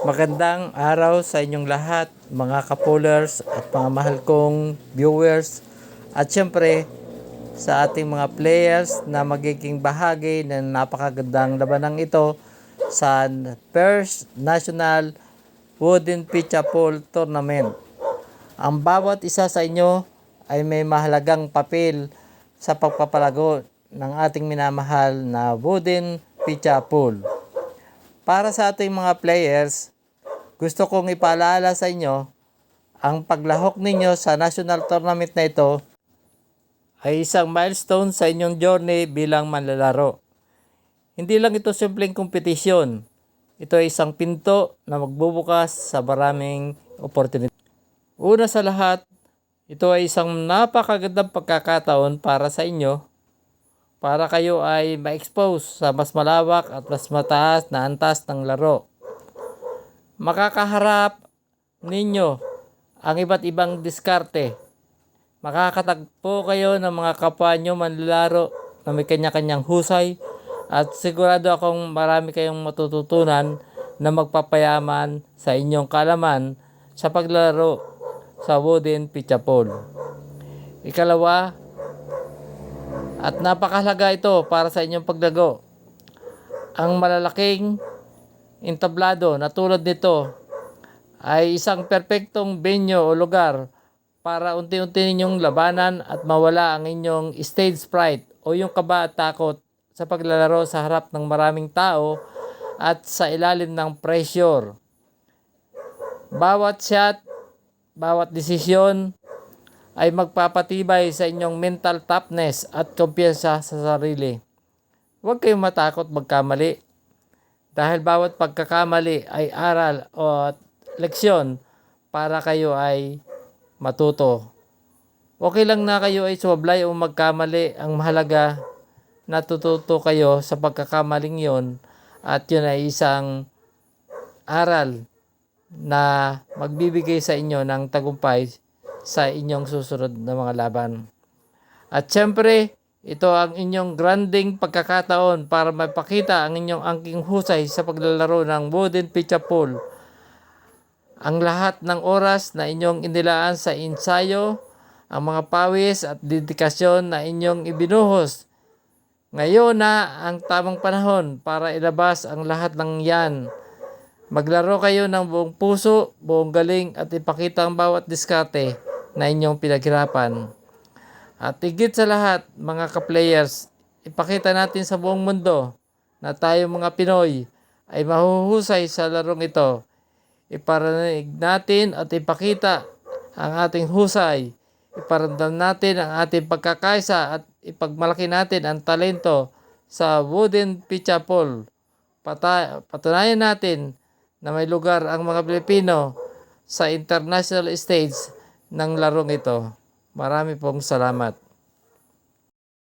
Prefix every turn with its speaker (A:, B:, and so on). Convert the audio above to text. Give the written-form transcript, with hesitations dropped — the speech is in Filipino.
A: Magandang araw sa inyong lahat, mga kapulers at mga mahal kong viewers. At syempre, sa ating mga players na magiging bahagi ng napakagandang labanang ito sa First National Wooden Pitcha Pool Tournament. Ang bawat isa sa inyo ay may mahalagang papel sa pagpapalago ng ating minamahal na Wooden Pitcha Pool. Para sa ating mga players, gusto kong ipaalala sa inyo, ang paglahok ninyo sa national tournament na ito ay isang milestone sa inyong journey bilang manlalaro. Hindi lang ito simpleng kompetisyon. Ito ay isang pinto na magbubukas sa maraming opportunity. Una sa lahat, ito ay isang napakagandang pagkakataon para sa inyo para kayo ay ma-expose sa mas malawak at mas mataas na antas ng laro. Makakaharap ninyo ang iba't ibang diskarte. Makakatagpo kayo ng mga kapwa nyo manlalaro na may kanya-kanyang husay at sigurado akong marami kayong matututunan na magpapayaman sa inyong kaalaman sa paglalaro sa Wooden Pitcha Pool. Ikalawa, at napakahalaga ito para sa inyong paglago, ang malalaking entablado na tulad nito ay isang perpektong venue o lugar para unti-unti ninyong labanan at mawala ang inyong stage fright o yung kaba at takot sa paglalaro sa harap ng maraming tao at sa ilalim ng pressure. Bawat shot, bawat desisyon ay magpapatibay sa inyong mental toughness at kumpiyansa sa sarili. Huwag kayong matakot magkamali dahil bawat pagkakamali ay aral o leksyon para kayo ay matuto. Okay lang na kayo ay sumablay o magkamali. Ang mahalaga, natututo kayo sa pagkakamaling yon at yun ay isang aral na magbibigay sa inyo ng tagumpay sa inyong susunod na mga laban. At syempre, ito ang inyong granding pagkakataon para mapakita ang inyong angking husay sa paglalaro ng Wooden Pitcha Pool. Ang lahat ng oras na inyong inilaan sa ensayo, ang mga pawis at dedikasyon na inyong ibinuhos. Ngayon na ang tamang panahon para ilabas ang lahat ng yan. Maglaro kayo ng buong puso, buong galing at ipakita ang bawat diskarte na inyong pinaghirapan. At higit sa lahat, mga ka-players, ipakita natin sa buong mundo na tayo mga Pinoy ay mahuhusay sa larong ito. Iparinig natin at ipakita ang ating husay. Iparamdam natin ang ating pagkakaisa at ipagmalaki natin ang talento sa Wooden Pitcha Pool. Patunayan natin na may lugar ang mga Pilipino sa international stage ng larong ito. Marami pong salamat.